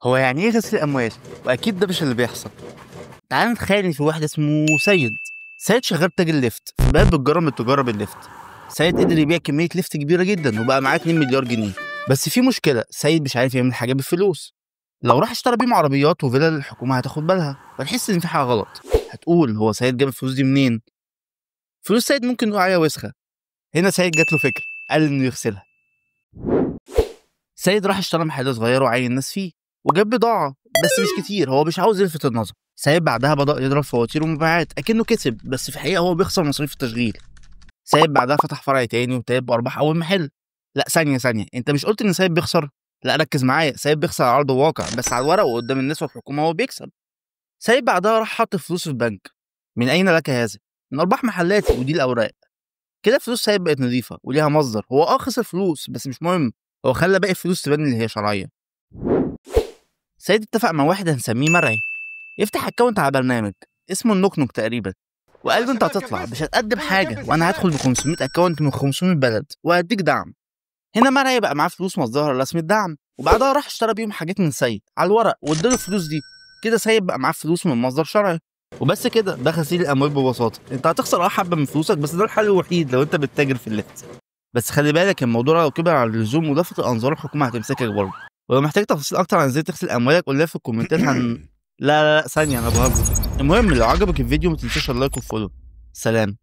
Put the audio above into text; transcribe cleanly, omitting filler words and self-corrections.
هو يعني ايه غسل الاموال؟ واكيد ده مش اللي بيحصل. تعال نتخيل ان في واحد اسمه سيد شغال تاجر ليفت في بلد بتجرب من تجارب الليفت. سيد قدر يبيع كميه ليفت كبيره جدا وبقى معاه 2 مليار جنيه. بس في مشكله، سيد مش عارف يعمل حاجه بالفلوس. لو راح اشترى بيهم عربيات وفيلا الحكومه هتاخد بالها فتحس ان في حاجه غلط. هتقول هو سيد جاب الفلوس دي منين؟ فلوس سيد ممكن نقول عليها وسخه. هنا سيد جات له فكره، قال انه يغسلها. سيد راح اشترى محل صغير وعين الناس فيه وجاب بضاعة، بس مش كتير، هو مش عاوز يلفت النظر. سيد بعدها بدأ يضرب فواتير ومبيعات أكنه كسب، بس في الحقيقة هو بيخسر مصاريف التشغيل. سيد بعدها فتح فرع تاني وتاب بأرباح أول محل. لا، ثانية، أنت مش قلت إن سيد بيخسر؟ لا ركز معايا، سيد بيخسر على أرض الواقع، بس على الورق وقدام الناس والحكومة هو بيكسب. سيد بعدها راح حط فلوس في البنك. من أين لك هذا؟ من أرباح محلاتي، ودي الأوراق. كده فلوس سيد بقت نظيفة وليها مصدر. هو خسر فلوس بس مش مهم، هو خلى باقي الفلوس تبان اللي هي شرعية. سيد اتفق مع واحد هنسميه مرعي يفتح اكونت على برنامج اسمه النوك نوك تقريبا، وقال له انت هتطلع مش هتقدم حاجه وانا هدخل ب 500 اكونت من 500 بلد وهديك دعم. هنا مرعي بقى معاه فلوس مصدرها الرسمي الدعم، وبعدها راح اشترى بيهم حاجات من سيد على الورق واداله الفلوس دي. كده سيد بقى معاه فلوس من مصدر شرعي. وبس كده، ده غسيل الاموال ببساطه. انت هتخسر حبه من فلوسك، بس ده الحل الوحيد لو انت بتتاجر في الليفت. بس خلي بالك الموضوع لو كبر على اللزوم ولفت الانظار الحكومه هتمسكك برضه. ولو محتاج تفاصيل اكتر عن ازاي تغسل اموالك قول لي في الكومنتات لا ثانيه، انا بهزر. المهم لو عجبك الفيديو ما تنساش اللايك والفولو. سلام.